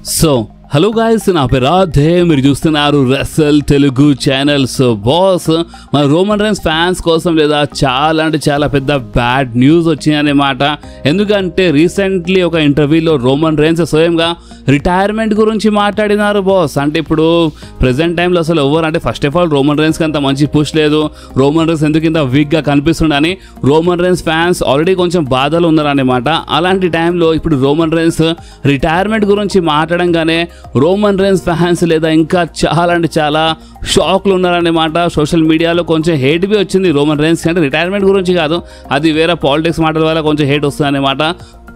So, hello guys, na పేరు రాధే మీరు చూస్తున్నారు రెసల్ తెలుగు ఛానల్. సో బాస్, మన రోమన్ రైన్స్ ఫ్యాన్స్ కోసం లేదా చాలా అంటే చాలా పెద్ద బ్యాడ్ న్యూస్ వచ్చిందన్నమాట. ఎందుకంటే రీసెంట్లీ ఒక ఇంటర్వ్యూలో రోమన్ రైన్స్ స్వయంగా రిటైర్మెంట్ గురించి మాట్లాడినారు బాస్. అంటే ఇప్పుడు ప్రెసెంట్ టైంలో అసలు ఎవరు అంటే ఫస్ట్ ఆఫ్ ఆల్ రోమన్ రైన్స్కి అంత మంచి పుష్ లేదు, రోమన్ రైన్స్ ఎందుకు ఇంత వీక్గా కనిపిస్తుండని రోమన్ రైన్స్ ఫ్యాన్స్ ఆల్రెడీ కొంచెం బాధలు ఉన్నారన్నమాట. అలాంటి టైంలో ఇప్పుడు రోమన్ రైన్స్ రిటైర్మెంట్ గురించి మాట్లాడంగానే రోమన్ రైన్స్ ఫ్యాన్స్ లేదా ఇంకా చాలా అంటే చాలా షాక్లు ఉన్నారన్నమాట. సోషల్ మీడియాలో కొంచెం హేట్ బి వచ్చింది రోమన్ రైన్స్ అంటే రిటైర్మెంట్ గురించి కాదు, అది వేరే పాలిటిక్స్ మాటల వల్ల కొంచెం హేట్ వస్తుంది అన్నమాట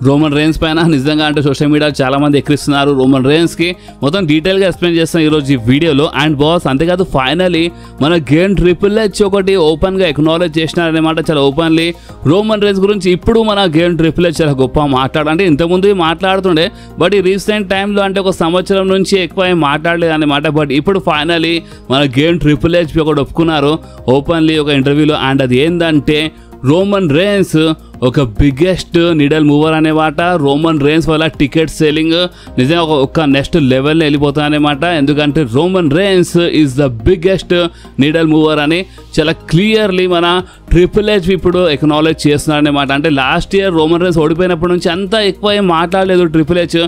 రోమన్ రైన్స్ పైన. నిజంగా అంటే సోషల్ మీడియాలో చాలా మంది ఎక్కిస్తున్నారు రోమన్ రైన్స్కి. మొత్తం డీటెయిల్గా ఎక్స్ప్లెయిన్ చేస్తాం ఈరోజు ఈ వీడియోలో. అండ్ బాస్ అంతేకాదు ఫైనలీ మన గేమ్ ట్రిపుల్ హెచ్ ఒకటి ఓపెన్గా ఎక్నాలెడ్జ్ చేసినారనమాట చాలా ఓపెన్లీ. రోమన్ రైన్స్ గురించి ఇప్పుడు మన గేమ్ ట్రిపుల్ హెచ్ చాలా గొప్ప అంటే ఇంతకుముందు మాట్లాడుతుండే, బట్ ఈ రీసెంట్ టైంలో అంటే ఒక సంవత్సరం నుంచి ఎక్కువ ఏం మాట్లాడలేదు అనమాట. బట్ ఇప్పుడు ఫైనలీ మన గేమ్ ట్రిపుల్ హెచ్ ఒకటి ఒప్పుకున్నారు ఓపెన్లీ ఒక ఇంటర్వ్యూలో. అండ్ అది ఏంటంటే రోమన్ రైన్స్ ఒక బిగ్గెస్ట్ నీడల్ మూవర్ అనేమాట. రోమన్ రైన్స్ వల్ల టికెట్ సేలింగ్ నిజంగా ఒక నెక్స్ట్ లెవెల్లో వెళ్ళిపోతుంది అనమాట. ఎందుకంటే Roman Reigns is the biggest needle mover అని చాలా క్లియర్లీ మన ట్రిపుల్ హెచ్ ఇప్పుడు ఎక్నాలెడ్జ్ చేస్తున్నారు అనమాట. అంటే లాస్ట్ ఇయర్ రోమన్ రైన్స్ ఓడిపోయినప్పటి నుంచి అంతా ఎక్కువ ఏం మాట్లాడలేదు ట్రిపుల్ హెచ్.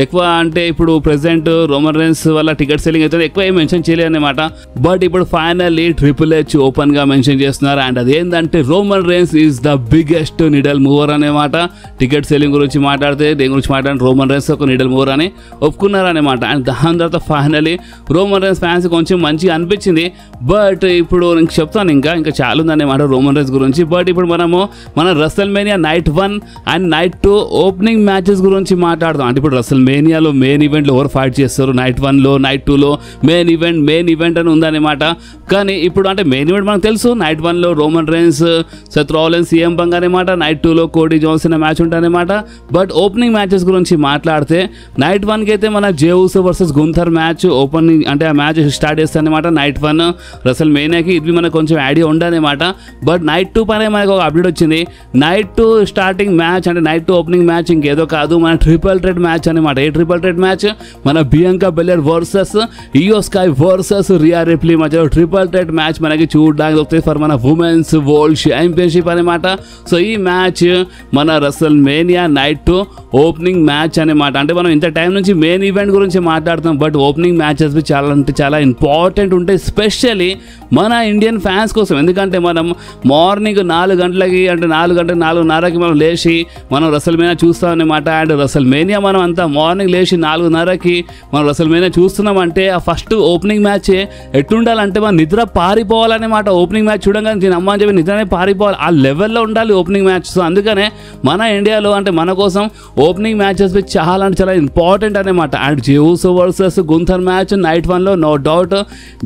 ఎక్కువ అంటే ఇప్పుడు ప్రెసెంట్ రోమన్ రైన్స్ వల్ల టికెట్ సేలింగ్ అయితే ఎక్కువ ఏం మెన్షన్ చేయలేదు అనమాట. బట్ ఇప్పుడు ఫైనల్లీ ట్రిపుల్ హెచ్ ఓపెన్గా మెన్షన్ చేస్తున్నారు. అండ్ అదేంటంటే Roman Reigns is the biggest needle mover అనమాట. టికెట్ సేలింగ్ గురించి మాట్లాడితే దేని గురించి మాట్లాడితే రోమన్ రైన్స్ ఒక నీడల్ మూవర్ అని ఒప్పుకున్నారు అనమాట. అండ్ దాని తర్వాత ఫైనలీ రోమన్ రైన్స్ ఫ్యాన్స్ కొంచెం మంచిగా అనిపించింది. బట్ ఇప్పుడు నేను చెప్తాను ఇంకా చాలా ఉందన్నమాట రోమన్ రైన్స్ గురించి. బట్ ఇప్పుడు మనము మన WrestleMania night 1 and night 2 opening matches గురించి మాట్లాడదాం. అంటే ఇప్పుడు రసల్ మేనియాలో మెయిన్ ఈవెంట్లో ఎవరు ఫైట్ చేస్తారు, నైట్ 1లో నైట్ 2లో మెయిన్ ఈవెంట్ అని ఉందన్నమాట. కానీ ఇప్పుడు అంటే మెయిన్ ఈవెంట్ మనకు తెలుసు, నైట్ 1లో Roman Reigns Seth Rollins CM Punk అనమాట, నైట్ 2లో కోడీ జాన్సన్ మ్యాచ్ ఉంటాయన్నమాట. బట్ ఓపెనింగ్ మ్యాచెస్ గురించి మాట్లాడితే నైట్ 1కి అయితే మన Jey Uso versus Gunther match opening అంటే ఆ మ్యాచ్ స్టార్ట్ చేస్తాను అనమాట. నైట్ 1 రసల్ మేనియాకి ఇది మనకు కొంచెం ఐడియా ఉండనమాట. బట్ నైట్ 2 పైన మనకు ఒక అప్డేట్ వచ్చింది. నైట్ 2 స్టార్టింగ్ మ్యాచ్ అంటే నైట్ 2 ఓపెనింగ్ మ్యాచ్ ఇంకేదో కాదు, మన ట్రిపుల్ థ్రెట్ మ్యాచ్ అనమాట. ఏ ట్రిపుల్ థ్రెట్ మ్యాచ్ మన Bianca Belair versus Iyo Sky versus Rhea Ripley మధ్యలో ట్రిపుల్ థ్రెట్ మ్యాచ్ మనకి చూడడానికి వస్తుంది ఫర్ మన ఉమెన్స్ వరల్డ్ ఛాంపియన్షిప్ అనమాట. సో ఈ మ్యాచ్ మన WrestleMania night 2 opening match అనమాట. అంటే మనం ఇంత టైం నుంచి మెయిన్ ఈవెంట్ గురించి మాట్లాడుతాం, బట్ ఓపెనింగ్ మ్యాచెస్ చాలా అంటే చాలా ఇంపార్టెంట్ ఉంటాయి, స్పెషల్లీ మన ఇండియన్ ఫ్యాన్స్ కోసం. ఎందుకంటే మనం మార్నింగ్ 4 గంటలకి అంటే 4:30కి మనం లేచి మనం రసల్ మేనియా చూస్తాం అనమాట. అండ్ రసల్ మేనియా మనం అంతా మార్నింగ్ లేచి 4:30కి మనం రసల్ మేనియా చూస్తున్నామంటే ఆ ఫస్ట్ ఓపెనింగ్ మ్యాచ్ ఎట్లుండాలంటే మనం నిద్ర పారిపోవాలన్నమాట. ఓపెనింగ్ మ్యాచ్ చూడగానే దీని అమ్మ అని చెప్పి నిద్రనే పారిపోవాలి, ఆ లెవెల్లో ఉండాలి ఓపెనింగ్ మ్యాచ్. సో అందుకనే మన ఇండియాలో అంటే మన కోసం ఓపెనింగ్ మ్యాచెస్ చాలా అంటే చాలా ఇంపార్టెంట్ అనమాట. And Jey Uso versus Gunther match night 1లో నో డౌట్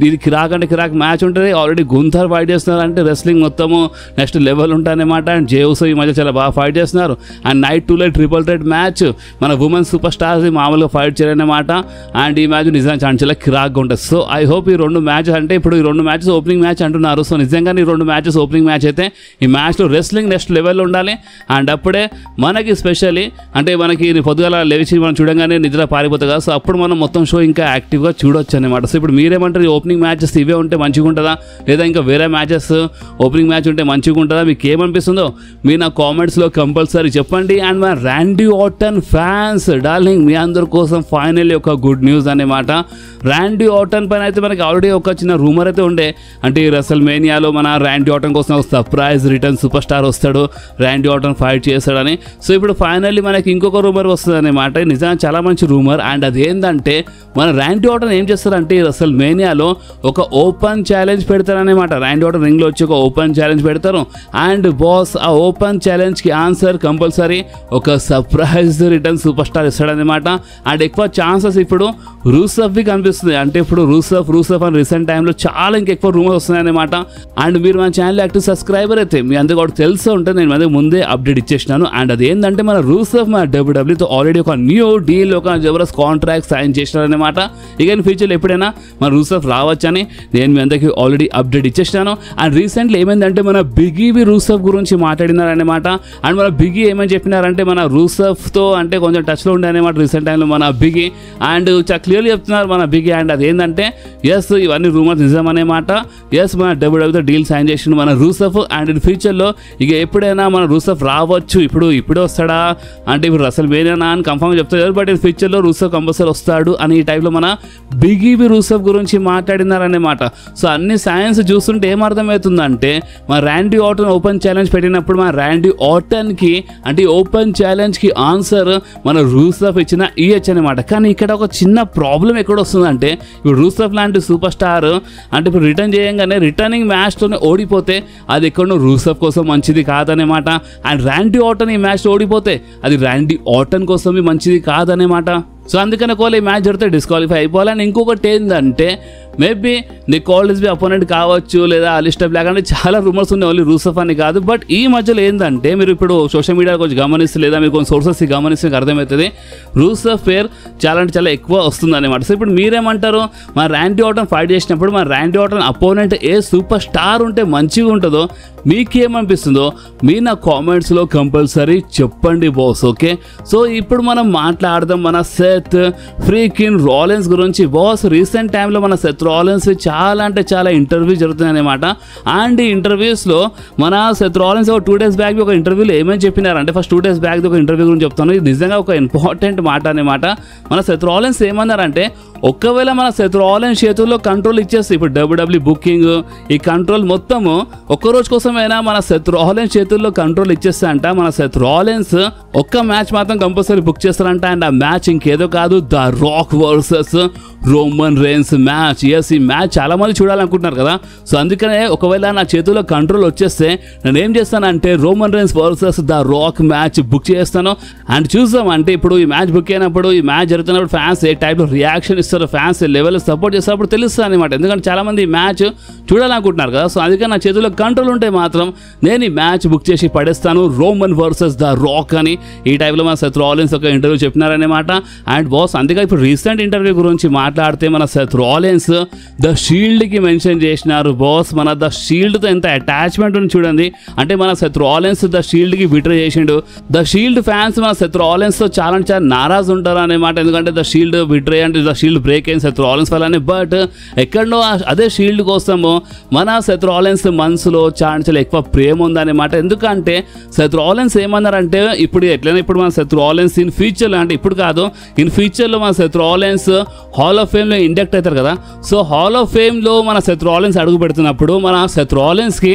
ఇది కిరాక్ అంటే కిరాక్ మ్యాచ్ ఉంటుంది. ఆల్రెడీ గుంథర్ ఫైట్ చేస్తున్నారు అంటే రెస్లింగ్ మొత్తము నెక్స్ట్ లెవెల్ ఉంటాయన్నమాట. అండ్ జే ఊసో ఈ మధ్య చాలా బాగా ఫైట్ చేస్తున్నారు. అండ్ నైట్ 2లో ట్రిపుల్ థ్రెట్ మ్యాచ్ మన ఉమెన్ సూపర్ స్టార్స్ మామూలుగా ఫైట్ చేయాలన్నమాట. అండ్ ఈ మ్యాచ్ నిజంగా చాలా కిరాక్గా ఉంటుంది. సో ఐ హోప్ ఈ 2 మ్యాచెస్ అంటే ఇప్పుడు ఈ 2 మ్యాచెస్ ఓపెనింగ్ మ్యాచ్ అంటున్నారు. సో నిజంగా ఈ 2 మ్యాచెస్ ఓపెనింగ్ మ్యాచ్ అయితే ఈ మ్యాచ్లో రెస్లింగ్ నెక్స్ట్ లెవెల్లో ఉండాలి. అండ్ అప్పుడే మనకి స్పెషల్లీ అంటే మనకి పొద్దుగాల లేచి మనం చూడగానే నిద్ర పారిపోతుంది కదా, సో అప్పుడు మనం మొత్తం షో ఇంకా యాక్టివ్గా చూడొచ్చు అనమాట. సో ఇప్పుడు మీరేమంటారు, ఈ ఓపెనింగ్ మ్యాచెస్ ఇవే ఉంటే మంచిగా ఉంటుందా లేదా ఇంకా వేరే మ్యాచెస్ ఓపెనింగ్ మ్యాచ్ ఉంటే మంచిగా ఉంటుందా, మీకు ఏమనిపిస్తుందో మీరు నా కామెంట్స్లో కంపల్సరీ చెప్పండి. అండ్ మన ర్యాండీ ఆర్టన్ ఫ్యాన్స్ డార్లింగ్ మీ అందరి కోసం ఫైనల్లీ ఒక గుడ్ న్యూస్ అనమాట. ర్యాండీ ఆర్టన్ పైన అయితే మనకి ఆల్రెడీ ఒక చిన్న రూమర్ అయితే ఉండే, అంటే ఈ రసల్ మేనియాలో మన ర్యాండీ ఆర్టన్ కోసం ఒక సర్ప్రైజ్ రిటర్న్ సూపర్ స్టార్ వస్తాడు, ర్యాండీ ఆర్టన్ ఫైట్ చేస్తాడని. సో ఇప్పుడు ఫైనల్లీ మనకి ఇంకొక రూమర్ వస్తుంది అనమాట. నిజంగా చాలా మంచి రూమర్. అండ్ అదేంటంటే మన ర్యాండీ ఆర్టన్ ఏం చేస్తారంటే ఈ రసల్ మేనియాలో ఒక ఓపెన్ ఛాలెంజ్ పెడతారనమాట. ర్యాండీ ఆర్టన్ రింగ్లో వచ్చి ఒక ఓపెన్ ఛాలెంజ్ పెడతారు. అండ్ బాస్ ఆ ఓపెన్ ఛాలెంజ్కి ఆన్సర్ కంపల్సరీ ఒక సర్ప్రైజ్ రిటర్న్ సూపర్ స్టార్ ఇస్తాడనమాట. అండ్ ఎక్కువ ఛాన్సెస్ ఇప్పుడు రూసఫ్కి కనిపిస్తుంది. అంటే ఇప్పుడు రూసఫ్ అని రీసెంట్ టైంలో చాలా ఇంకెక్కువ రూమర్ వస్తున్నాయి అనమాట. అండ్ మీరు మన ఛానల్ యాక్టివ్ సబ్స్క్రైబర్ అయితే మీ అందరూ కూడా తెలిసి ఉంటే నేను ముందే అప్డేట్ ఇచ్చేసినాను. అండ్ అదేంటంటే మన రూసెఫ్ మన డబ్ల్యూడబ్ల్యూతో ఆల్రెడీ ఒక న్యూ డీల్, ఒక జబర్దస్త్ కాంట్రాక్ట్ సైన్ చేసినారనమాట. ఇక ఫ్యూచర్లో ఎప్పుడైనా మన రూసెఫ్ రావచ్చని నేను మీ అందరికీ ఆల్రెడీ అప్డేట్ ఇచ్చేసినాను. అండ్ రీసెంట్లీ ఏమైందంటే మన బిగ్గీ రూసెఫ్ గురించి మాట్లాడినారనమాట. అండ్ మన బిగ్గీ ఏమని చెప్పినారంటే మన రూసెఫ్తో అంటే కొంచెం టచ్లో ఉండే అనమాట రీసెంట్ టైంలో మన బిగ్గీ. అండ్ చాలా క్లియర్లీ చెప్తున్నారు మన బిగ్గీ. అండ్ అదేంటంటే ఎస్ ఇవన్నీ రూమర్స్ నిజం అనమాట. ఎస్ మన డబ్ల్యూడబ్ల్యూతో డీల్ సైన్ చేసిన మన రూసెఫ్. అండ్ ఇన్ ఫ్యూచర్లో ఇక ఎప్పుడైనా మన రూసెఫ్ రావచ్చు. ఇప్పుడే వస్తాడా అంటే ఇప్పుడు అసలు వేరేనా అని కన్ఫర్మ్ చెప్తారు. బట్ ఇన్ ఫ్యూచర్లో రూసెఫ్ కంపల్సరీ వస్తాడు అని ఈ టైప్లో మన బిగ్గీ రూసెఫ్ గురించి మాట్లాడినారన్నమాట. సో అన్ని సైన్స్ చూస్తుంటే ఏమర్థమవుతుందంటే మన ర్యాండీ ఆర్టన్ ఓపెన్ ఛాలెంజ్ పెట్టినప్పుడు మన ర్యాండీ ఆర్టన్కి అంటే ఓపెన్ ఛాలెంజ్కి ఆన్సర్ మన రూసెఫ్ ఇచ్చిన ఇయచ్చు అనమాట. కానీ ఇక్కడ ఒక చిన్న ప్రాబ్లం ఎక్కడ వస్తుందంటే ఇప్పుడు రూసెఫ్ లాంటి సూపర్ స్టార్ అంటే ఇప్పుడు రిటర్న్ చేయగానే రిటర్నింగ్ మ్యాచ్తోనే ఓడిపోతే అది ఎక్కడో రూసెఫ్ కోసం మంచిది కాదనేమాట. అండ్ ర్యాండీ ఆర్టన్ ఈ మ్యాచ్ ఓడిపోతే అది ర్యాండీ ఆర్టన్ కోసం మంచిది కాదనేమాట. సో అందుకని ఒకవేళ ఈ మ్యాచ్ జరిగితే డిస్క్వాలిఫై అయిపోవాలి. అండ్ ఇంకొకటి ఏంటంటే మేబీ నిక్ ఆల్డర్స్బీ అపోనెంట్ కావచ్చు లేదా అలిస్టర్ బ్లాక్ అంటే చాలా రూమర్స్ ఉన్నాయి, ఓన్లీ రూసెఫ్ అని కాదు. బట్ ఈ మధ్యలో ఏంటంటే మీరు ఇప్పుడు సోషల్ మీడియాలో కొంచెం గమనిస్తే లేదా మీరు కొన్ని సోర్సెస్ గమనిస్తే మీకు అర్థమవుతుంది రూసెఫ్ పేరు చాలా అంటే చాలా ఎక్కువ వస్తుంది అనమాట. సో ఇప్పుడు మీరేమంటారు మన ర్యాండీ ఆర్టన్ ఫైట్ చేసినప్పుడు మన ర్యాండీ ఆర్టన్ అపోనెంట్ ఏ సూపర్ స్టార్ ఉంటే మంచిగా ఉంటుందో మీకేమనిపిస్తుందో మీరు నా కామెంట్స్లో కంపల్సరీ చెప్పండి బాస్. ఓకే, సో ఇప్పుడు మనం మాట్లాడదాం మన సెత్ ఫ్రీకిన్ రాలిన్స్ గురించి. బాస్ రీసెంట్ టైంలో మన సెత్ రాలిన్స్ చాలా అంటే చాలా ఇంటర్వ్యూ జరుగుతున్నాయి అనమాట. అండ్ ఈ ఇంటర్వ్యూస్లో మన సెత్ రాలిన్స్ ఒక 2 days బ్యాక్ ఒక ఇంటర్వ్యూలో ఏమని చెప్పినారంటే ఫస్ట్ 2 days బ్యాక్ ఒక ఇంటర్వ్యూ గురించి చెప్తాను. ఇది నిజంగా ఒక ఇంపార్టెంట్ మాట అనమాట. మన సెత్ రాలిన్స్ ఏమన్నారంటే ఒకవేళ మన సెత్ రాలిన్స్ చేతుల్లో కంట్రోల్ ఇచ్చేస్తే ఇప్పుడు డబ్ల్యూడబ్ల్యూ బుకింగ్ ఈ కంట్రోల్ మొత్తము ఒక్కరోజు కోసమైనా మన సెత్ రాలిన్స్ చేతుల్లో కంట్రోల్ ఇచ్చేస్తే అంట మన సెత్ రాలిన్స్ ఒక్క మ్యాచ్ మాత్రం కంపల్సరీ బుక్ చేస్తారంట. అండ్ ఆ మ్యాచ్ ఇంకేదో కాదు, the Rock versus Roman Reigns match. Yes ఈ మ్యాచ్ చాలా మంది చూడాలనుకుంటున్నారు కదా. సో అందుకనే ఒకవేళ నా చేతుల్లో కంట్రోల్ వచ్చేస్తే నేను ఏం చేస్తానంటే Roman rains versus the rock match book చేస్తాను. అండ్ చూద్దాం అంటే ఇప్పుడు ఈ మ్యాచ్ బుక్ అయినప్పుడు ఈ మ్యాచ్ జరుగుతున్నప్పుడు ఫ్యాన్స్ ఏ టైప్లో రియాక్షన్ ఇస్తారు, ఫ్యాన్స్ లెవెల్ సపోర్ట్ చేసేటప్పుడు తెలుస్తుంది అనమాట. ఎందుకంటే చాలా మంది ఈ మ్యాచ్ చూడాలనుకుంటున్నారు కదా. సో అందుకని నా చేతుల్లో కంట్రోల్ ఉంటే మాత్రం నేను ఈ మ్యాచ్ బుక్ చేసి పడేస్తాను రోమన్ వర్సెస్ ద రాక్ అని ఈ టైప్లో మన సెత్ రాలిన్స్ ఒక ఇంటర్వ్యూ చెప్పినారనమాట. అండ్ బాస్ అందుకే ఇప్పుడు రీసెంట్ ఇంటర్వ్యూ గురించి మాట్లాడితే మన సెత్ రాలిన్స్ ద షీల్డ్కి మెన్షన్ చేసినారు. బాస్ మన ద షీల్డ్తో ఎంత అటాచ్మెంట్ ఉంది చూడండి. అంటే మన సెత్ రాలిన్స్ ద షీల్డ్కి బిట్రే చేసిండు. ద షీల్డ్ ఫ్యాన్స్ మన సెత్ రాలిన్స్తో చాలా చాలా నారాజ్ ఉంటారు అనమాట. ఎందుకంటే ద షీల్డ్ బిట్రే అంటే ద షీల్డ్ బ్రేక్ అయింది సెత్ రాలిన్స్ వల్లనే. బట్ ఎక్కడో అదే షీల్డ్ కోసము మన సెత్ రాలిన్స్ మనసులో చాలా ఎక్కువ ప్రేమ ఉందన్నమాట. ఎందుకంటే సెత్ రాలిన్స్ ఏమన్నారంటే ఇప్పుడు ఎట్లయినా ఇప్పుడు మన సెత్ రాలిన్స్ ఇన్ ఫ్యూచర్లో అంటే ఇప్పుడు కాదు ఇన్ ఫ్యూచర్లో మన సెత్ రాలిన్స్ హాల్ ఆఫ్ ఫేమ్లో ఇండక్ట్ అవుతారు కదా. సో హాల్ ఆఫ్ ఫేమ్లో మన సెత్ రాలిన్స్ అడుగు పెడుతున్నప్పుడు మన సెత్ రాలిన్స్కి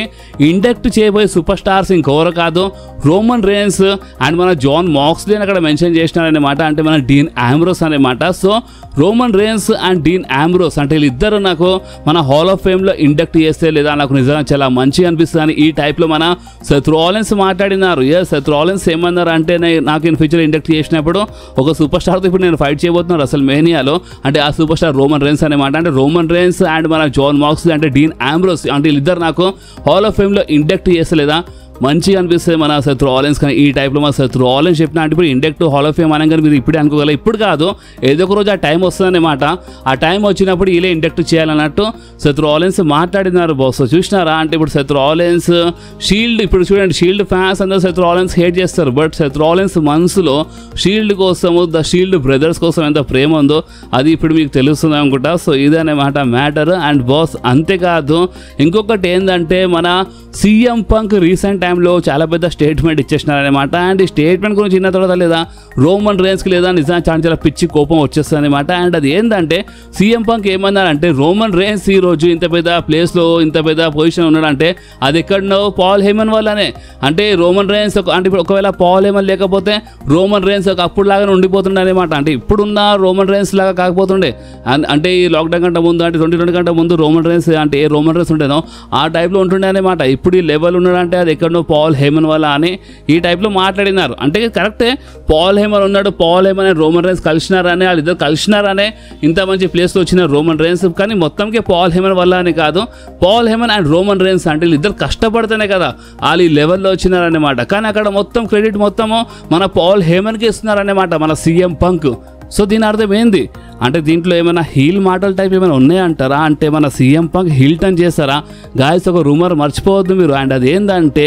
ఇండక్ట్ చేయబోయే సూపర్ స్టార్స్ ఇంకెవరు కాదు రోమన్ రేన్స్ అండ్ మన జాన్ మాక్స్లీ అక్కడ మెన్షన్ చేసినారనమాట. అంటే మన డీన్ ఆంబ్రోస్ అనమాట. So Roman Reigns and Dean Ambrose అంటే వీళ్ళిద్దరు నాకు మన హాల్ ఆఫ్ ఫేమ్లో ఇండక్ట్ చేస్తే లేదా నాకు నిజంగా చాలా మంచిగా అనిపిస్తుంది అని ఈ టైప్లో మన సెత్ రాలిన్స్ మాట్లాడినారు. సెత్ రాలిన్స్ ఏమన్నారు అంటే నాకు ఇన్ ఫ్యూచర్ ఇండక్ట్ చేసినప్పుడు ఒక సూపర్ స్టార్తో ఇప్పుడు నేను ఫైట్ చేయబోతున్నాను అసలు మేనియాలో. అంటే ఆ సూపర్ స్టార్ రోమన్ రేన్స్ అనమాట. అంటే రోమన్ రేన్స్ అండ్ మన జాన్ మాక్స్లీ అంటే డీన్ ఆంబ్రోస్ అంటే వీళ్ళిద్దరు నాకు హాల్ ఆఫ్ ఫేమ్లో ఇండక్ట్ చేస్తలేదా మంచిగా అనిపిస్తుంది మన సెత్ రాలిన్స్. కానీ ఈ టైప్లో మన సెత్ రాలిన్స్ చెప్పిన అంటే ఇప్పుడు ఇండక్ట్ హాల్ ఆఫ్ ఫేమ్ అనగానే మీరు ఇప్పుడే అనుకోగల ఇప్పుడు కాదు ఏదో ఒక రోజు ఆ టైం వస్తుందన్నమాట. ఆ టైం వచ్చినప్పుడు వీళ్ళే ఇండక్ట్ చేయాలన్నట్టు సెత్ రాలిన్స్ మాట్లాడినారు బాస్. చూసినారా అంటే ఇప్పుడు సెత్ రాలిన్స్ షీల్డ్ ఇప్పుడు చూడండి షీల్డ్ ఫ్యాన్స్ అందరూ సెత్ రాలిన్స్ హేట్ చేస్తారు. బట్ సెత్ రాలిన్స్ మనసులో షీల్డ్ కోసము ద షీల్డ్ బ్రదర్స్ కోసం ఎంత ప్రేమ ఉందో అది ఇప్పుడు మీకు తెలుస్తుంది అనుకుంటా. సో ఇదన్నమాట మ్యాటర్. అండ్ బాస్ అంతేకాదు ఇంకొకటి ఏంటంటే మన సీఎం పంక్ రీసెంట్ టైంలో చాలా పెద్ద స్టేట్మెంట్ ఇచ్చేసినారనమాట. అండ్ ఈ స్టేట్మెంట్ గురించి విన్న తర్వాత లేదా రోమన్ రేన్స్కి లేదా నిజంగా చాలా చాలా పిచ్చి కోపం వచ్చేస్తుంది అనమాట. అండ్ అది ఏంటంటే సీఎం పంక్ ఏమన్నారంటే రోమన్ రేన్స్ ఈరోజు ఇంత పెద్ద ప్లేస్లో ఇంత పెద్ద పొజిషన్ ఉన్నాడంటే అది ఎక్కడనో పాల్ హేమన్ వల్లనే. అంటే రోమన్ రేన్స్ అంటే ఇప్పుడు ఒకవేళ పాల్ హేమన్ లేకపోతే రోమన్ రేన్స్ ఒక అప్పుడు లాగానే ఉండిపోతుండే అనమాట. అంటే ఇప్పుడున్న రోమన్ రేన్స్ లాగా కాకపోతుండే. అంటే ఈ లాక్డౌన్ కంటే ముందు అంటే 2020 కంటే ముందు రోమన్ రేన్స్ అంటే ఏ రోమన్ రేన్స్ ఉండేనో ఆ టైప్లో ఉంటుండే అనమాట. ఇప్పుడు ఈ లెవెల్ ఉన్నాడంటే అది ఎక్కడో ఎక్కడో పాల్ హేమన్ వల్ల అని ఈ టైప్లో మాట్లాడినారు. అంటే కరెక్టే, పాల్ హేమన్ ఉన్నాడు, Paul Heyman and Roman Reigns కలిసినారని, వాళ్ళిద్దరు కలిసినారనే ఇంత మంచి ప్లేస్లో వచ్చిన రోమన్ రైన్స్. కానీ మొత్తంకే పాల్ హేమన్ వల్ల అని కాదు, Paul Heyman and Roman Reigns అంటే వీళ్ళిద్దరు కష్టపడితేనే కదా వాళ్ళు ఈ లెవెల్లో వచ్చినారన్నమాట. కానీ అక్కడ మొత్తం క్రెడిట్ మొత్తము మన పాల్ హేమన్కి ఇస్తున్నారన్నమాట, మన సీఎం పంక్. సో దీని అర్థం ఏంది అంటే దీంట్లో ఏమైనా హీల్ మాటల టైప్ ఏమైనా ఉన్నాయంటారా? అంటే మన సీఎం పంక్ హీల్ టర్న్ చేస్తారా? గాయస్ ఒక రూమర్ మర్చిపోవద్దు మీరు. అండ్ అది ఏంటంటే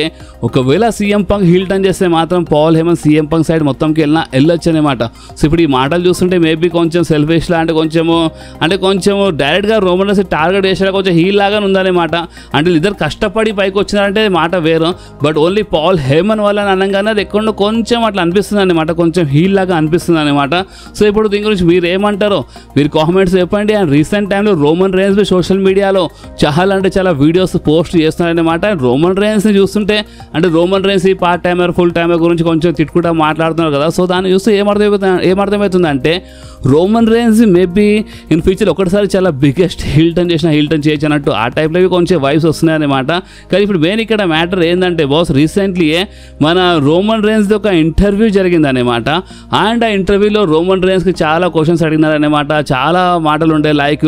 ఒకవేళ సీఎం పంక్ హీల్ టర్న్ చేస్తే మాత్రం Paul Heyman CM Punk side మొత్తంకి వెళ్ళొచ్చు అనమాట. సో ఇప్పుడు ఈ మాటలు చూస్తుంటే మేబీ కొంచెం సెల్ఫిష్లా అంటే కొంచెము డైరెక్ట్గా రోమన్ రైన్స్ టార్గెట్ చేసేలా కొంచెం హీల్ లాగా ఉందన్నమాట. అంటే ఇద్దరు కష్టపడి పైకి వచ్చినారంటే మాట వేరు, బట్ ఓన్లీ పాల్ హేమన్ వల్ల అనగానే అది ఎక్కడో కొంచెం అట్లా అనిపిస్తుంది అనమాట, కొంచెం హీల్ లాగా అనిపిస్తుంది అనమాట. సో ఇప్పుడు దీని గురించి మీరు ఏమంటారో మీరు కామెంట్స్ చెప్పండి. అండ్ రీసెంట్ టైంలో రోమన్ రైన్స్ సోషల్ మీడియాలో చాలా అంటే చాలా వీడియోస్ పోస్ట్ చేస్తున్నారనమాట. రోమన్ రైన్స్ని చూస్తుంటే అంటే రోమన్ రైన్స్ ఈ పార్ట్ టైమర్ ఫుల్ టైమర్ గురించి కొంచెం తిట్టుకుంటా మాట్లాడుతున్నారు కదా. సో దాన్ని చూస్తే ఏమర్థమవుతుందంటే Roman Reigns maybe in future ఒకటిసారి చాలా బిగ్గెస్ట్ హీల్ టర్న్ చేయొచ్చు అన్నట్టు ఆ టైప్లో కొంచెం వైబ్స్ వస్తున్నాయన్నమాట. కానీ ఇప్పుడు మెయిన్ ఇక్కడ మ్యాటర్ ఏంటంటే బాస్, రీసెంట్లీయే మన రోమన్ రైన్స్ది ఒక ఇంటర్వ్యూ జరిగిందనమాట. అండ్ ఆ ఇంటర్వ్యూలో రోమన్ రైన్స్కి చాలా క్వశ్చన్స్ అడిగినారనమాట. చాలా మాటలు ఉంటాయి, లైక్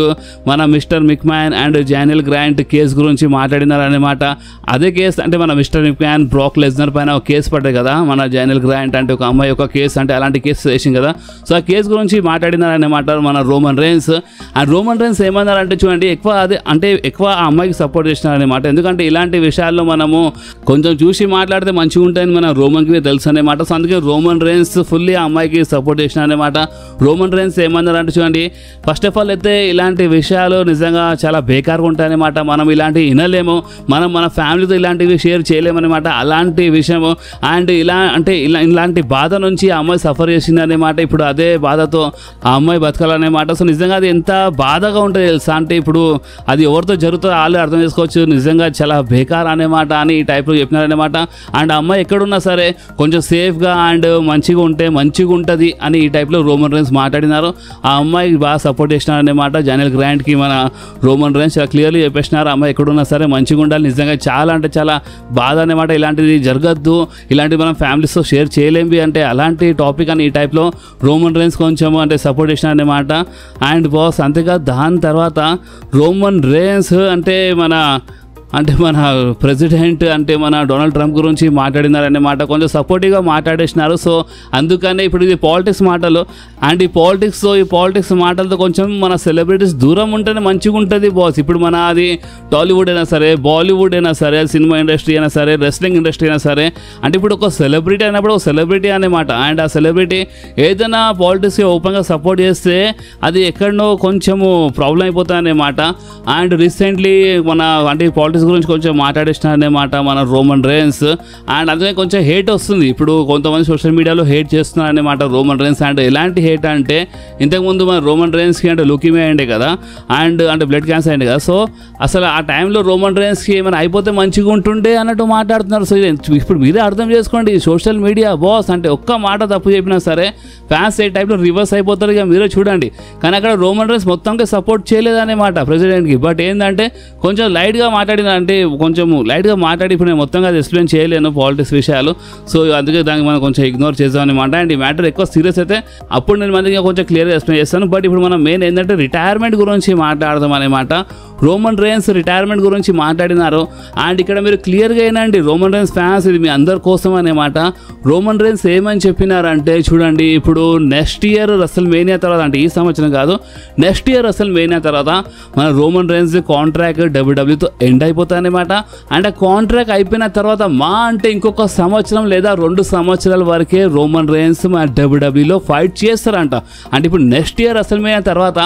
మన mister McMahon and Janel Grant case గురించి మాట్లాడినారనమాట. అదే కేసు అంటే మన మిస్టర్ మిక్మ్యాన్ బ్రాక్ లెస్నర్ పైన ఒక కేసు పడ్డాయి కదా, మన జానియల్ గ్రాంట్ అంటే ఒక అమ్మాయి ఒక కేసు అంటే అలాంటి కేసు వేసింది కదా. సో ఆ కేసు గురించి మాట్లాడినారనమాట మన రోమన్ రైన్స్. ఆ రోమన్ రైన్స్ ఏమన్నారంటే చూడండి, ఎక్కువ ఆ అమ్మాయికి సపోర్ట్ చేసినారనమాట. ఎందుకంటే ఇలాంటి విషయాల్లో మనము కొంచెం చూసి మాట్లాడితే మంచిగా ఉంటాయని మన రోమన్కి తెలుసు అనమాట. సో అందుకే రోమన్ రైన్స్ ఫుల్లీ ఆ అమ్మాయికి సపోర్ట్ చేసినారనమాట. రోమన్ రైన్స్ ఏమన్నారంటే చూడండి, ఫస్ట్ ఆఫ్ ఆల్ అయితే ఇలాంటి విషయాలు నిజంగా చాలా బేకార్గా ఉంటాయన్నమాట. మనం ఇలాంటివి వినలేము, మన ఫ్యామిలీతో ఇలాంటివి షేర్ చేయలేమన్నమాట. అలాంటి విషయము అండ్ ఇలాంటి బాధ నుంచి ఆ అమ్మాయి సఫర్ చేసింది అనమాట. ఇప్పుడు అదే బాధతో ఆ అమ్మాయి బతకాలన్నమాట. సో నిజంగా అది ఎంత బాధగా ఉంటుంది తెలుసా, అంటే ఇప్పుడు అది ఎవరితో జరుగుతుందో వాళ్ళు అర్థం చేసుకోవచ్చు. నిజంగా చాలా బేకార్ అనేమాట అని ఈ టైప్లో చెప్పినారనమాట. అండ్ ఆ అమ్మాయి ఎక్కడున్నా సరే కొంచెం సేఫ్గా అండ్ మంచిగా ఉంటుంది అని ఈ టైప్లో రోమన్ రైన్స్ మాట్లాడినారు. ఆ అమ్మాయికి బాగా సపోర్ట్ చేసినారన్నమాట. జానియల్ గ్రాంట్కి మన రోమన్ రైన్స్ చాలా క్లియర్లీ చెప్పేసినారు, అమ్మాయి ఎక్కడున్నా సరే మంచిగా ఉండాలి. నిజంగా చాలా అంటే చాలా బాధ అనమాట, ఇలాంటిది జరగద్దు, ఇలాంటివి మనం ఫ్యామిలీస్తో షేర్ చేయలేమి అంటే అలాంటి టాపిక్ అని ఈ టైప్లో రోమన్ రైన్స్ కొంచెం అంటే సపోర్ట్ చేసినారన్నమాట. అండ్ బాస్ అంతేకాదు దాని తర్వాత రోమన్ రైన్స్ అంటే మన ప్రెసిడెంట్ అంటే మన డొనాల్డ్ ట్రంప్ గురించి మాట్లాడినారన్నమాట. కొంచెం సపోర్టివ్గా మాట్లాడేసినారు. సో అందుకనే ఇప్పుడు ఇది పాలిటిక్స్ మాటలు అండ్ ఈ పాలిటిక్స్ మాటలతో కొంచెం మన సెలబ్రిటీస్ దూరం ఉంటేనే మంచిగా ఉంటుంది బాస్. ఇప్పుడు మన అది టాలీవుడ్ అయినా సరే, బాలీవుడ్ అయినా సరే, సినిమా ఇండస్ట్రీ అయినా సరే, రెస్లింగ్ ఇండస్ట్రీ అయినా సరే, అంటే ఇప్పుడు ఒక సెలబ్రిటీ అయినప్పుడు ఒక సెలబ్రిటీ అనమాట. అండ్ ఆ సెలబ్రిటీ ఏదైనా పాలిటిక్స్కి ఓపెన్గా సపోర్ట్ చేస్తే అది ఎక్కడనో కొంచెము ప్రాబ్లం అయిపోతుంది అన్నమాట. అండ్ రీసెంట్లీ అంటే పాలిటిక్స్ గురించి కొంచెం మాట్లాడేసినారన్నమాట మన రోమన్ రైన్స్. అండ్ అందుకే కొంచెం హేట్ వస్తుంది, ఇప్పుడు కొంతమంది సోషల్ మీడియాలో హేట్ చేస్తున్నారన్నమాట రోమన్ రైన్స్. అండ్ ఎలాంటి హేట్ అంటే ఇంతకుముందు మన రోమన్ రైన్స్కి అంటే లుకీమియా అయిండే కదా, అండ్ అంటే బ్లడ్ క్యాన్సర్ అయింది కదా. సో అసలు ఆ టైంలో రోమన్ రైన్స్కి ఏమైనా అయిపోతే మంచిగా ఉంటుండే అన్నట్టు మాట్లాడుతున్నారు. సో ఇప్పుడు మీరే అర్థం చేసుకోండి, సోషల్ మీడియా బాస్ అంటే ఒక్క మాట తప్పు చెప్పినా సరే ఫ్యాన్స్ ఏ టైప్లో రివర్స్ అయిపోతారు, ఇక మీరే చూడండి. కానీ అక్కడ రోమన్ రైన్స్ మొత్తంగా సపోర్ట్ చేయలేదన్నమాట ప్రెసిడెంట్కి. బట్ ఏంటంటే కొంచెం లైట్గా మాట్లాడి ఇప్పుడు నేను మొత్తంగా అది ఎక్స్ప్లెయిన్ చేయలేను పాలిటిక్స్ విషయాలు. సో అందుకే దానికి మనం కొంచెం ఇగ్నోర్ చేద్దాం అనమాట. అండ్ ఈ మ్యాటర్ ఎక్కువ సీరియస్ అయితే అప్పుడు నేను మందిగా కొంచెం క్లియర్గా ఎక్స్ప్లెయిన్ చేస్తాను. బట్ ఇప్పుడు మనం మెయిన్ ఏంటంటే రిటైర్మెంట్ గురించి మాట్లాడదాం అనమాట. రోమన్ రైన్స్ రిటైర్మెంట్ గురించి మాట్లాడినారు. అండ్ ఇక్కడ మీరు క్లియర్గా అయినండి రోమన్ రైన్స్ ఫ్యాన్స్, ఇది మీ అందరి కోసం అనమాట. రోమన్ రైన్స్ ఏమని చెప్పినారంటే చూడండి, ఇప్పుడు నెక్స్ట్ ఇయర్ రెసల్మేనియా తర్వాత, అంటే ఈ సంవత్సరం కాదు, నెక్స్ట్ ఇయర్ రెసల్మేనియా తర్వాత మన రోమన్ రైన్స్ కాంట్రాక్ట్ డబ్ల్యూడబ్ల్యూతో ఎండ్ అయిపోతాయన్నమాట. అండ్ ఆ కాంట్రాక్ట్ అయిపోయిన తర్వాత అంటే ఇంకొక సంవత్సరం లేదా 2 సంవత్సరాల వరకే రోమన్ రైన్స్ మన డబ్ల్యూడబ్ల్యూలో ఫైట్ చేస్తారంట. అంటే ఇప్పుడు నెక్స్ట్ ఇయర్ రెసల్మేనియా తర్వాత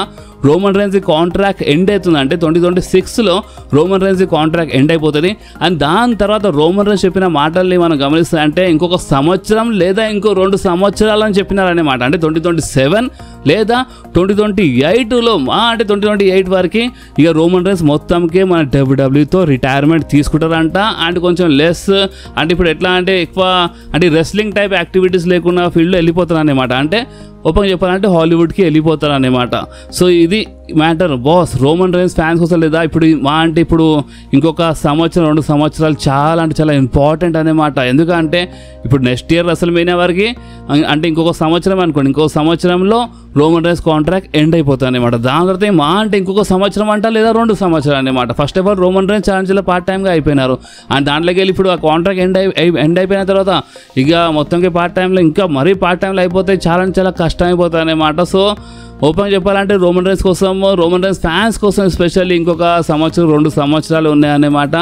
రోమన్ రైన్స్ కాంట్రాక్ట్ ఎండ్ అవుతుంది, అంటే 2026లో రోమన్ రైన్స్ కాంట్రాక్ట్ ఎండ్ అయిపోతుంది. అండ్ దాని తర్వాత రోమన్ రైన్స్ చెప్పిన మాటల్ని మనం గమనిస్తే అంటే ఇంకొక సంవత్సరం లేదా ఇంకో 2 సంవత్సరాలు అని చెప్పినారన్నమాట. అంటే 2027 లేదా 2028లో అంటే 2028 వరకు ఇక రోమన్ రైన్స్ మొత్తంకే మన డబ్ల్యూడబ్ల్యూతో రిటైర్మెంట్ తీసుకుంటారంట. అండ్ కొంచెం లెస్ అంటే ఇప్పుడు ఎట్లా అంటే ఎక్కువ అంటే రెస్లింగ్ టైప్ యాక్టివిటీస్ లేకుండా ఫీల్డ్లో వెళ్ళిపోతారు అన్నమాట. అంటే ఓపెన్ చెప్పాలంటే హాలీవుడ్కి వెళ్ళిపోతారు అనమాట. సో ఇది matter boss. Roman Reigns fans కోసం లేదా ఇప్పుడు అంటే ఇప్పుడు ఇంకొక సంవత్సరం 2 సంవత్సరాలు చాలా అంటే చాలా ఇంపార్టెంట్ అనమాట. ఎందుకంటే ఇప్పుడు నెక్స్ట్ ఇయర్ రెసల్మేనియా వరకు అంటే ఇంకొక సంవత్సరం అనుకోండి, ఇంకొక సంవత్సరంలో రోమన్ రైన్స్ కాంట్రాక్ట్ ఎండ్ అయిపోతుంది అనమాట. దాని తర్వాత అంటే ఇంకొక సంవత్సరం అంట లేదా 2 సంవత్సరాలు అనమాట. First of all Roman Reigns ఛాలెంజ్లో పార్ట్ టైమ్గా అయిపోయినారు అండ్ దాంట్లోకి వెళ్ళి ఇప్పుడు ఆ కాంట్రాక్ట్ ఎండ్ అయిపోయిన తర్వాత ఇక మొత్తంకి పార్ట్ టైంలో ఇంకా మరీ పార్ట్ టైంలో అయిపోతే చాలా కష్టం అయిపోతుంది అనమాట. సో ఓపెన్ చెప్పాలంటే రోమన్ రైన్స్ కోసం, రోమన్ రైన్స్ ఫ్యాన్స్ కోసం ఎస్పెషల్లీ ఇంకొక సంవత్సరం 2 సంవత్సరాలు ఉన్నాయన్నమాట.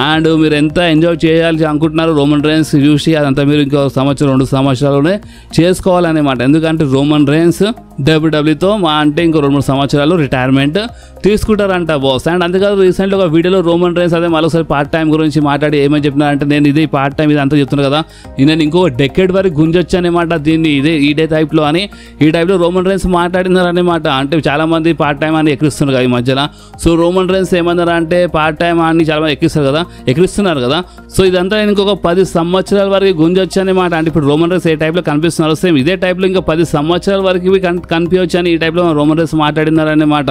అండ్ మీరు ఎంత ఎంజాయ్ చేయాలి అనుకుంటున్నారు రోమన్ రైన్స్ చూసి, అదంతా మీరు ఇంకో సంవత్సరం 2 సంవత్సరాలునే చేసుకోవాలన్నమాట. ఎందుకంటే రోమన్ రైన్స్ డబ్ల్యూడబ్ల్యూతో అంటే ఇంకో 2-3 సంవత్సరాలు రిటైర్మెంట్ తీసుకుంటారంట బాస్. అండ్ అంతేకాదు రీసెంట్గా ఒక వీడియోలో రోమన్ రైన్స్ అదే మరోసారి పార్ట్ టైం గురించి మాట్లాడి ఏమని చెప్పినారంటే, నేను ఇది పార్ట్ టైం ఇది అంతా చెప్తున్నా కదా, నేను ఇంకో డెకేడ్ వరకు గుంజొచ్చు అనమాట దీన్ని ఇదే టైప్లో అని. ఈ టైప్లో రోమన్ రైన్స్ మాట్లాడినారనమాట. అంటే చాలా మంది పార్ట్ టైం అని ఎక్కిస్తున్నారు కదా ఈ మధ్యలో. సో రోమన్ రైన్స్ ఏమన్నారు అంటే పార్ట్ టైం అని చాలా మంది ఎక్కిస్తున్నారు కదా. సో ఇదంతా నేను ఇంకొక 10 సంవత్సరాల వరకు గుంజొచ్చు అనమాట. అంటే ఇప్పుడు రోమన్ రైన్స్ ఏ టైప్లో కనిపిస్తున్నారు సేమ్ ఇదే టైప్లో ఇంకా 10 సంవత్సరాల వరకు కనిపించవచ్చు అని ఈ టైప్లో రోమన్ రైన్స్ మాట్లాడినారన్నమాట.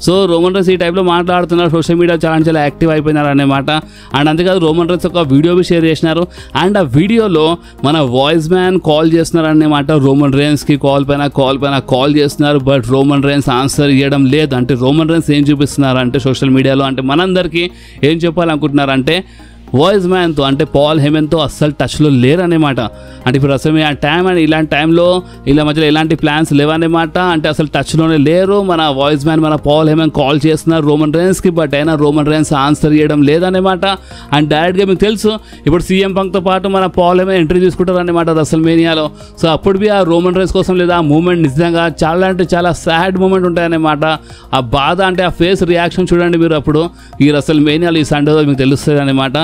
సో రోమన్ రైన్స్ ఈ టైప్లో మాట్లాడుతున్నారు, సోషల్ మీడియా చాలా యాక్టివ్ అయిపోయినారు అనమాట. అండ్ అంతేకాదు రోమన్ రైన్స్ ఒక వీడియో షేర్ చేసినారు. అండ్ ఆ వీడియోలో మన వాయిస్ మ్యాన్ కాల్ చేస్తున్నారు అన్నమాట. రోమన్ రైన్స్కి కాల్ పైన కాల్ చేస్తున్నారు, బట్ రోమన్ రైన్స్ ఆన్సర్ ఇవ్వడం లేదు. అంటే రోమన్ రైన్స్ ఏం చూపిస్తున్నారు అంటే సోషల్ మీడియాలో అంటే మనందరికీ ఏం చెప్పాలనుకుంటున్నారంటే వాయిస్ మ్యాన్తో అంటే పాల్ హెమన్తో అస్సలు టచ్లో లేరన్నమాట. అంటే ఇప్పుడు అసలు ఆ టైం అని ఇలాంటి టైంలో ఇలా మధ్యలో ఎలాంటి ప్లాన్స్ లేవన్నమాట. అంటే అసలు టచ్లోనే లేరు. మన వాయిస్ మ్యాన్ మన పాల్ హెమన్ కాల్ చేస్తున్నారు రోమన్ రైన్స్కి, బట్ అయినా రోమన్ రైన్స్ ఆన్సర్ చేయడం లేదన్నమాట. అండ్ డైరెక్ట్గా మీకు తెలుసు ఇప్పుడు సీఎం పంక్తో పాటు మన పాల్ హెమన్ ఎంట్రీ తీసుకుంటారు అన్నమాట రెసల్మేనియాలో. సో అప్పుడు ఆ రోమన్ రైన్స్ కోసం లేదా ఆ మూమెంట్ నిజంగా చాలా అంటే చాలా సాడ్ మూమెంట్ ఉంటాయన్నమాట. ఆ బాధ అంటే ఆ ఫేస్ రియాక్షన్ చూడండి మీరు అప్పుడు ఈ రెసల్మేనియాలో ఈ సండే మీకు తెలుస్తుంది అనమాట.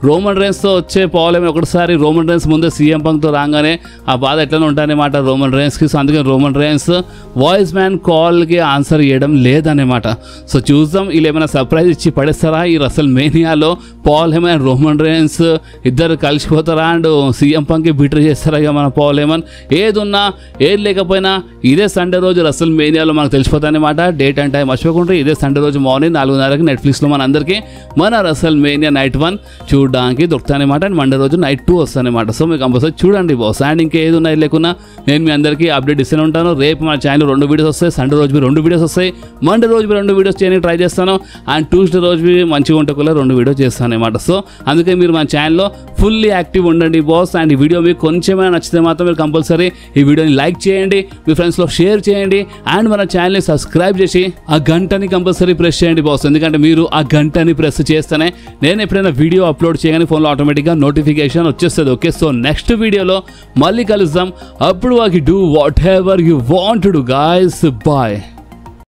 రోమన్ రైన్స్తో వచ్చే పాల్ హెమన్ ఒకటిసారి రోమన్ రైన్స్ ముందే సీఎం పంక్తో రాగానే ఆ బాధ ఎట్లనే ఉంటాయన్నమాట రోమన్ రైన్స్కి. సో అందుకని రోమన్ రైన్స్ వాయిస్ మ్యాన్ కాల్కి ఆన్సర్ చేయడం లేదన్నమాట. సో చూద్దాం వీళ్ళు ఏమైనా సర్ప్రైజ్ ఇచ్చి పడేస్తారా ఈ రెసల్మేనియాలో, Paul Heyman and Roman Reigns ఇద్దరు కలిసిపోతారా అండ్ సీఎం పంక్కి బిట్రీ చేస్తారా ఇక మన పాల్ హెమన్. ఏదున్నా ఏది లేకపోయినా ఇదే సండే రోజు రెసల్మేనియాలో మనకు తెలిసిపోతాయి అనమాట. డేట్ అండ్ టైం మర్చిపోకుండా ఇదే సండే రోజు మార్నింగ్ 4:30కి నెట్ఫ్లిక్స్లో మన అందరికీ మన రెసల్మేనియా నైట్ 1 చూడడానికి దొరుకుతాయన్నమాట. అండ్ మండే రోజు నైట్ 2 వస్తాయన్నమాట. సో మీకు కంపల్సరీ చూడండి బాస్. అండ్ ఇంకేది ఉన్నాయి లేకున్నా నేను మీ అందరికీ అప్డేట్ ఇస్తూనే ఉంటాను. రేపు మన ఛానల్ 2 వీడియోస్ వస్తాయి, సండే రోజు 2 వీడియోస్ వస్తాయి, మండే రోజు 2 వీడియోస్ చేయడానికి ట్రై చేస్తాను. అండ్ ట్యూస్డే రోజు మంచిగా ఉంటే కూడా 2 వీడియోస్ చేస్తాను అనమాట. సో అందుకే మీరు మన ఛానల్లో ఫుల్లీ యాక్టివ్ ఉండండి బాస్. అండ్ ఈ వీడియో మీకు కొంచెమైనా నచ్చితే మాత్రం మీరు కంపల్సరీ ఈ వీడియోని లైక్ చేయండి, మీ ఫ్రెండ్స్లో షేర్ చేయండి, అండ్ మన ఛానల్ని సబ్స్క్రైబ్ చేసి ఆ గంటని కంపల్సరీ ప్రెస్ చేయండి బాస్. ఎందుకంటే మీరు ఆ గంటని ప్రెస్ చేస్తేనే నేను ఎప్పుడైనా వీడియో అప్లోడ్ చేయగానే ఫోన్లో ఆటోమేటిక్గా నోటిఫికేషన్ వచ్చేస్తుంది. ఓకే, సో నెక్స్ట్ వీడియోలో మళ్ళీ కలుద్దాం. అప్పుడు వాకి do whatever you want to do guys. Bye.